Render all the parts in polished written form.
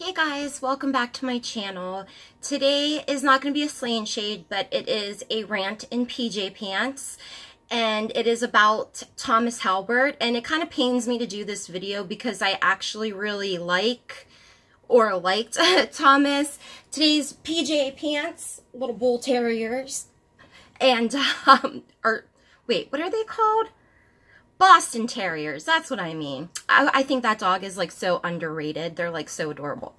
Hey guys, welcome back to my channel. Today is not going to be a slay and shade, but it is a rant in PJ pants, and it is about Thomas Halbert, and it kind of pains me to do this video because I actually really liked Thomas. Today's PJ pants, little bull terriers, and wait, what are they called? Boston Terriers, that's what I mean. I think that dog is like so underrated. They're like so adorable.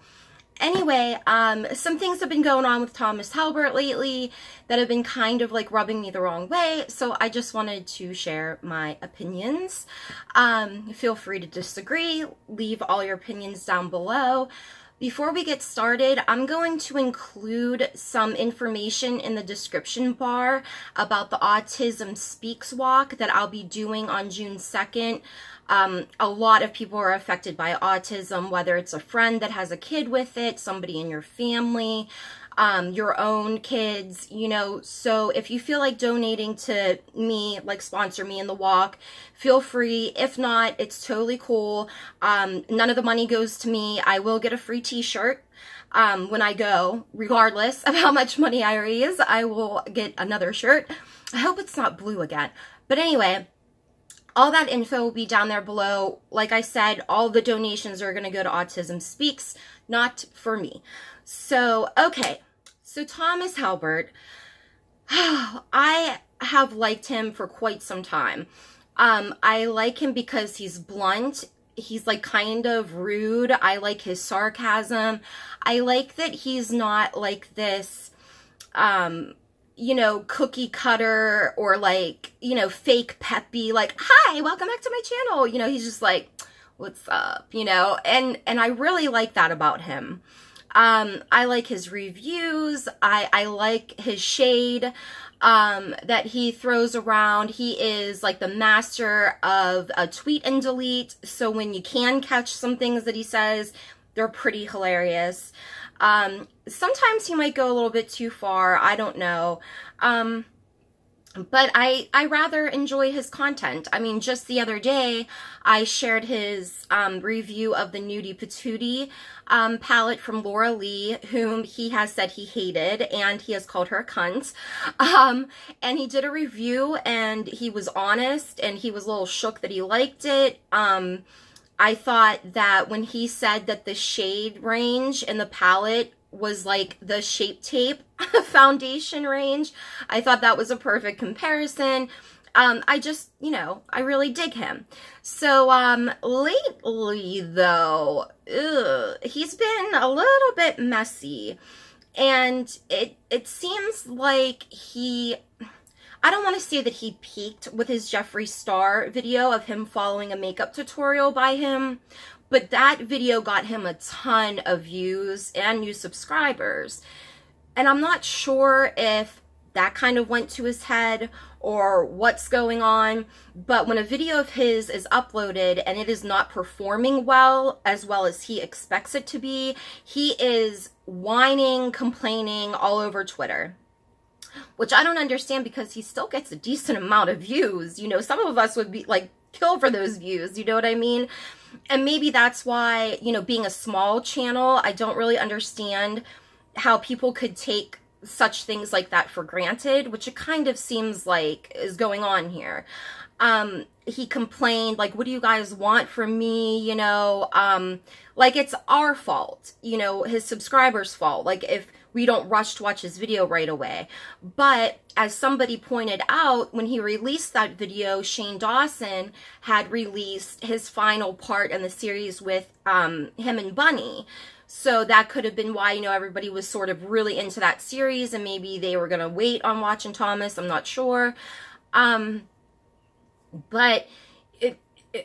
Anyway, some things have been going on with Thomas Halbert lately that have been kind of like rubbing me the wrong way. So I just wanted to share my opinions. Feel free to disagree. Leave all your opinions down below. Before we get started, I'm going to include some information in the description bar about the Autism Speaks walk that I'll be doing on June 2nd. A lot of people are affected by autism, whether it's a friend that has a kid with it, somebody in your family, your own kids, you know. So if you feel like donating to me, like sponsor me in the walk, feel free. If not, it's totally cool. None of the money goes to me. I will get a free t-shirt when I go, regardless of how much money I raise. I will get another shirt. I hope it's not blue again. But anyway, all that info will be down there below. Like I said, all the donations are going to go to Autism Speaks, not for me. So, okay. So Thomas Halbert, I have liked him for quite some time. I like him because he's blunt. He's like kind of rude. I like his sarcasm. I like that he's not like this, you know, cookie cutter or like, you know, fake peppy, like, hi, welcome back to my channel. You know, he's just like, what's up, you know, and I really like that about him. I like his reviews. I like his shade, that he throws around. He is like the master of a tweet and delete. So when you can catch some things that he says, they're pretty hilarious. Sometimes he might go a little bit too far. I don't know. But I rather enjoy his content. I mean, just the other day, I shared his review of the Nudie Patootie palette from Laura Lee, whom he has said he hated, and he has called her a cunt. And he did a review, and he was honest, and he was a little shook that he liked it. I thought that when he said that the shade range in the palette was like the Shape Tape foundation range, I thought that was a perfect comparison. I just, you know, I really dig him. So, lately though, he's been a little bit messy, and it seems like I don't want to say that he peaked with his Jeffree Star video of him following a makeup tutorial by him, but that video got him a ton of views and new subscribers. And I'm not sure if that kind of went to his head or what's going on, but when a video of his is uploaded and it is not performing well as he expects it to be, he is whining, complaining all over Twitter. Which I don't understand, because he still gets a decent amount of views. You know, some of us would be like, kill for those views, you know what I mean? And maybe that's why, you know, being a small channel, I don't really understand how people could take such things like that for granted, which it kind of seems like is going on here. He complained, like, what do you guys want from me, you know? Like, it's our fault, you know, his subscribers' fault, like, if we don't rush to watch his video right away. But as somebody pointed out, when he released that video, Shane Dawson had released his final part in the series with him and Bunny. So that could have been why, you know, everybody was sort of really into that series, and maybe they were going to wait on watching Thomas. I'm not sure. But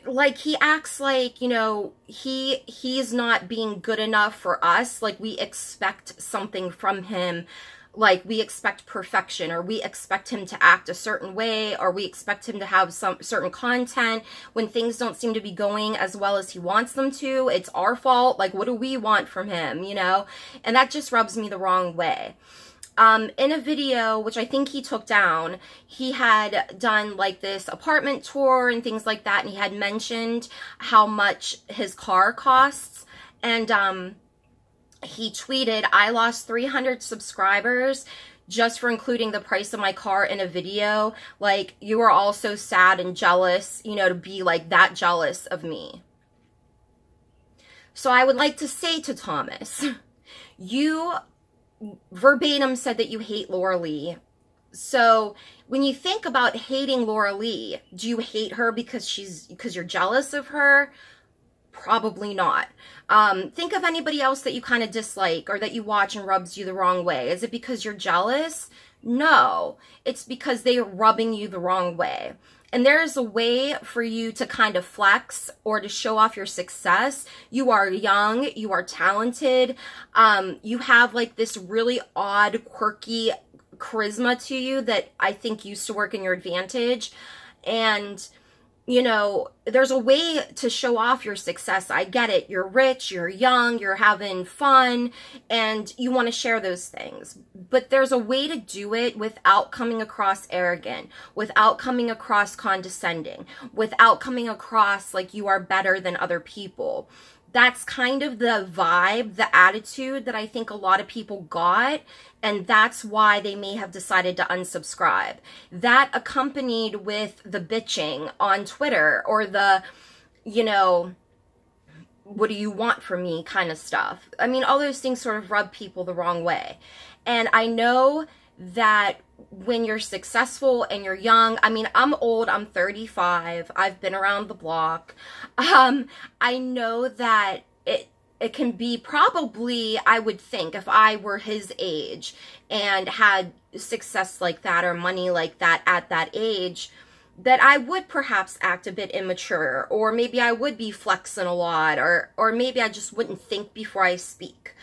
like, he acts like, you know, he's not being good enough for us. Like, we expect something from him. Like, we expect perfection, or we expect him to act a certain way, or we expect him to have some certain content. When things don't seem to be going as well as he wants them to, it's our fault. Like, what do we want from him, you know? And that just rubs me the wrong way. In a video, which I think he took down, he had done like this apartment tour and things like that, and he had mentioned how much his car costs. And he tweeted, "I lost 300 subscribers just for including the price of my car in a video. Like, you are all so sad and jealous, you know, to be like that jealous of me." So I would like to say to Thomas, you verbatim said that you hate Laura Lee. So when you think about hating Laura Lee, do you hate her because you're jealous of her? Probably not. Think of anybody else that you kind of dislike or that you watch and rubs you the wrong way. Is it because you're jealous? No, it's because they are rubbing you the wrong way. And there is a way for you to kind of flex or to show off your success. You are young, you are talented, you have like this really odd, quirky charisma to you that I think used to work in your advantage. And you know, there's a way to show off your success. I get it. You're rich, you're young, you're having fun, and you want to share those things. But there's a way to do it without coming across arrogant, without coming across condescending, without coming across like you are better than other people. That's kind of the vibe, the attitude that I think a lot of people got, and that's why they may have decided to unsubscribe. That accompanied with the bitching on Twitter or the, you know, what do you want from me kind of stuff. I mean, all those things sort of rub people the wrong way. And I know that when you're successful and you're young, I mean, I'm old, I'm 35, I've been around the block. I know that it can be probably, I would think, if I were his age and had success like that or money like that at that age, that I would perhaps act a bit immature, or maybe I would be flexing a lot, or maybe I just wouldn't think before I speak.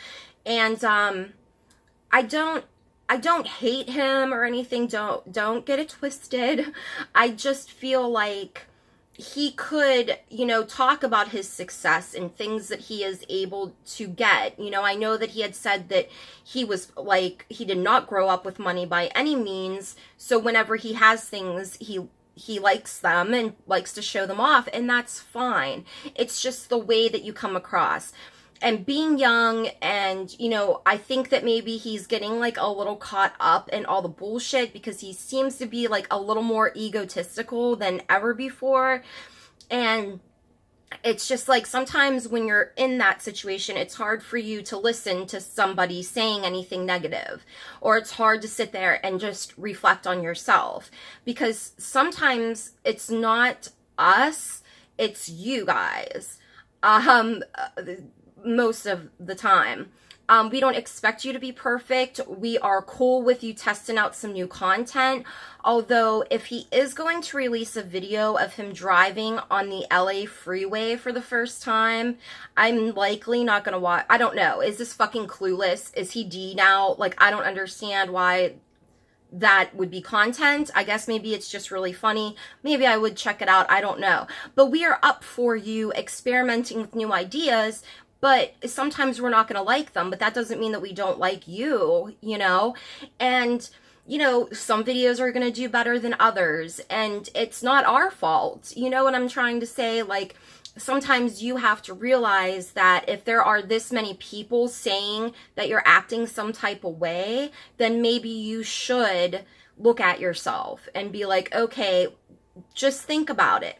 And I don't hate him or anything. Don't get it twisted. I just feel like he could, you know, talk about his success and things that he is able to get. You know, I know that he had said that he was like, he did not grow up with money by any means. So whenever he has things, he likes them and likes to show them off, and that's fine. It's just the way that you come across. And being young, and, you know, I think that maybe he's getting, like, a little caught up in all the bullshit because he seems to be, like, a little more egotistical than ever before. And it's just, like, sometimes when you're in that situation, it's hard for you to listen to somebody saying anything negative. Or it's hard to sit there and just reflect on yourself. Because sometimes it's not us, it's you guys. Most of the time. We don't expect you to be perfect. We are cool with you testing out some new content. Although, if he is going to release a video of him driving on the LA freeway for the first time, I'm likely not going to watch. I don't know. Is this fucking Clueless? Is he D now? Like, I don't understand why that would be content. I guess maybe it's just really funny. Maybe I would check it out. I don't know. But we are up for you experimenting with new ideas. But sometimes we're not going to like them, but that doesn't mean that we don't like you, you know? And, you know, some videos are going to do better than others, and it's not our fault. You know what I'm trying to say? Like, sometimes you have to realize that if there are this many people saying that you're acting some type of way, then maybe you should look at yourself and be like, okay, just think about it.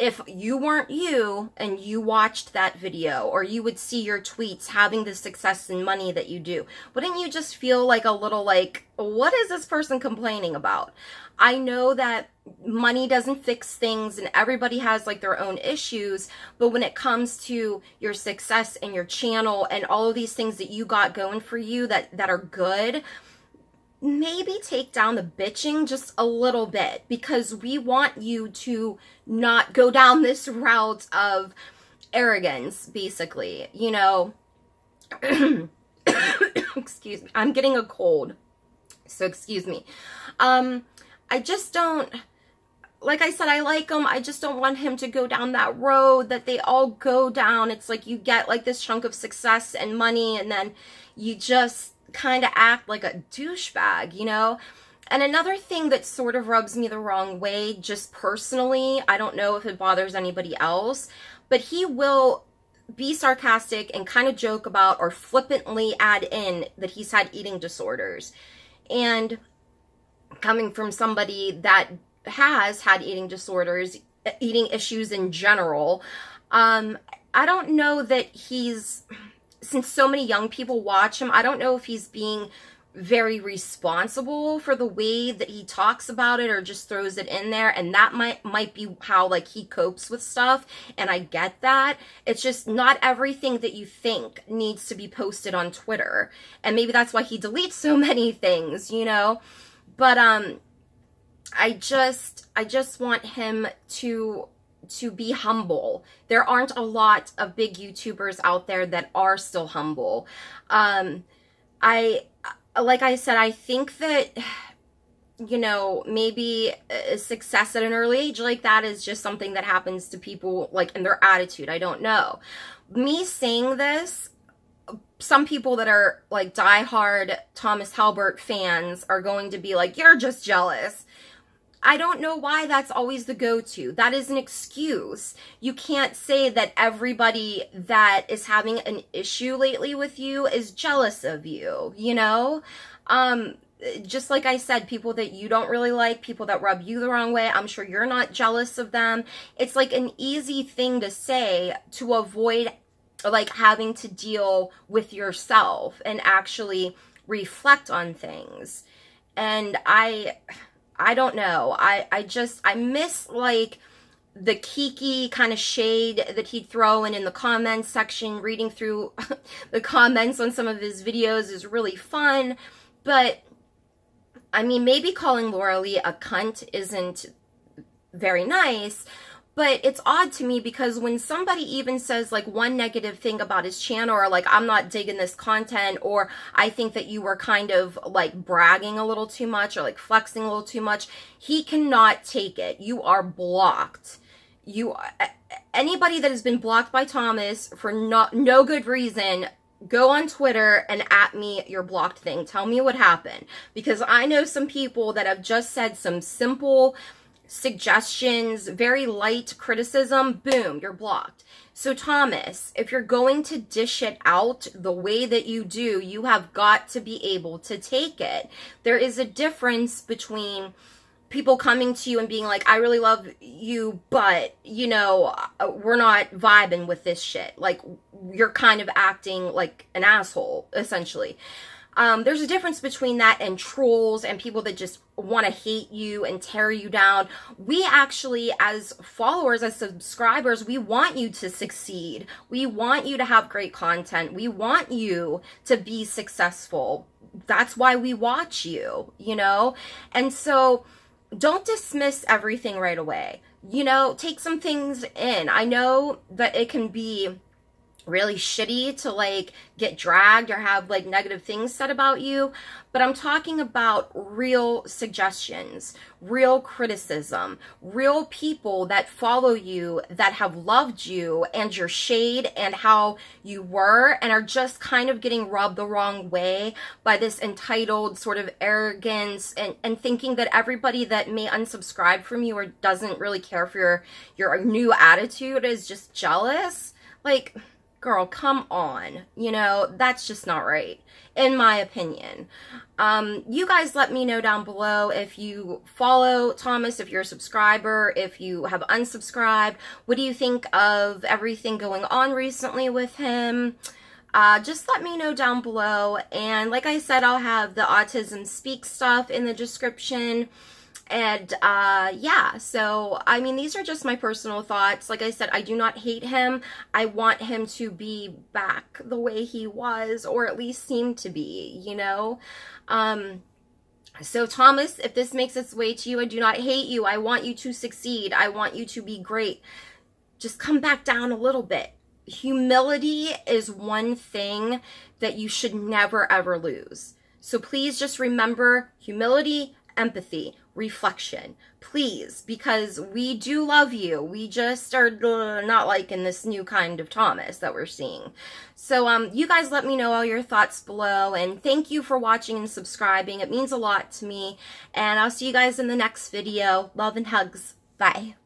If you weren't you and you watched that video, or you would see your tweets having the success and money that you do, wouldn't you just feel like a little like, what is this person complaining about? I know that money doesn't fix things and everybody has like their own issues, but when it comes to your success and your channel and all of these things that you got going for you that are good, maybe take down the bitching just a little bit, because we want you to not go down this route of arrogance, basically, you know. Excuse me, I'm getting a cold, so excuse me. I just don't, like I said, I like him. I just don't want him to go down that road that they all go down. It's like you get like this chunk of success and money, and then you just kind of act like a douchebag, you know? And another thing that sort of rubs me the wrong way, just personally, I don't know if it bothers anybody else, but he will be sarcastic and kind of joke about or flippantly add in that he's had eating disorders. And coming from somebody that has had eating disorders, eating issues in general, I don't know that he's, since so many young people watch him, I don't know if he's being very responsible for the way that he talks about it or just throws it in there, and that might be how like he copes with stuff, and I get that. It's just not everything that you think needs to be posted on Twitter, and maybe that's why he deletes so many things, you know. But I just want him to be humble. There aren't a lot of big YouTubers out there that are still humble. Like I said, I think that, you know, maybe a success at an early age like that is just something that happens to people, like, in their attitude. I don't know. Me saying this, some people that are, like, diehard Thomas Halbert fans are going to be like, you're just jealous. I don't know why that's always the go-to. That is an excuse. You can't say that everybody that is having an issue lately with you is jealous of you, you know? Just like I said, people that you don't really like, people that rub you the wrong way, I'm sure you're not jealous of them. It's like an easy thing to say to avoid, like, having to deal with yourself and actually reflect on things. And I don't know. I miss, like, the kiki kind of shade that he'd throw in the comments section. Reading through the comments on some of his videos is really fun. But, I mean, maybe calling Laura Lee a cunt isn't very nice. But it's odd to me because when somebody even says, like, one negative thing about his channel, or, like, I'm not digging this content, or I think that you were kind of, like, bragging a little too much, or, like, flexing a little too much, he cannot take it. You are blocked. Anybody that has been blocked by Thomas for no good reason, go on Twitter and at me your blocked thing. Tell me what happened. Because I know some people that have just said some simple suggestions, very light criticism, boom, you're blocked. So Thomas, if you're going to dish it out the way that you do, you have got to be able to take it. There is a difference between people coming to you and being like, I really love you, but, you know, we're not vibing with this shit. Like, you're kind of acting like an asshole, essentially. There's a difference between that and trolls and people that just want to hate you and tear you down. We actually, as followers, as subscribers, we want you to succeed. We want you to have great content. We want you to be successful. That's why we watch you, you know? And so don't dismiss everything right away. You know, take some things in. I know that it can be really shitty to, like, get dragged or have, like, negative things said about you, but I'm talking about real suggestions, real criticism, real people that follow you, that have loved you and your shade and how you were, and are just kind of getting rubbed the wrong way by this entitled sort of arrogance and thinking that everybody that may unsubscribe from you or doesn't really care for your new attitude is just jealous. Like, girl, come on. You know, that's just not right, in my opinion. You guys let me know down below if you follow Thomas, if you're a subscriber, if you have unsubscribed. What do you think of everything going on recently with him? Just let me know down below. And like I said, I'll have the Autism Speak stuff in the description. And, yeah, so, I mean, these are just my personal thoughts. Like I said, I do not hate him. I want him to be back the way he was, or at least seem to be, you know? So, Thomas, if this makes its way to you, I do not hate you. I want you to succeed. I want you to be great. Just come back down a little bit. Humility is one thing that you should never, ever lose. So, please just remember humility, empathy, reflection, please, because we do love you. We just are not liking this new kind of Thomas that we're seeing. So, you guys let me know all your thoughts below, and thank you for watching and subscribing. It means a lot to me, and I'll see you guys in the next video. Love and hugs. Bye.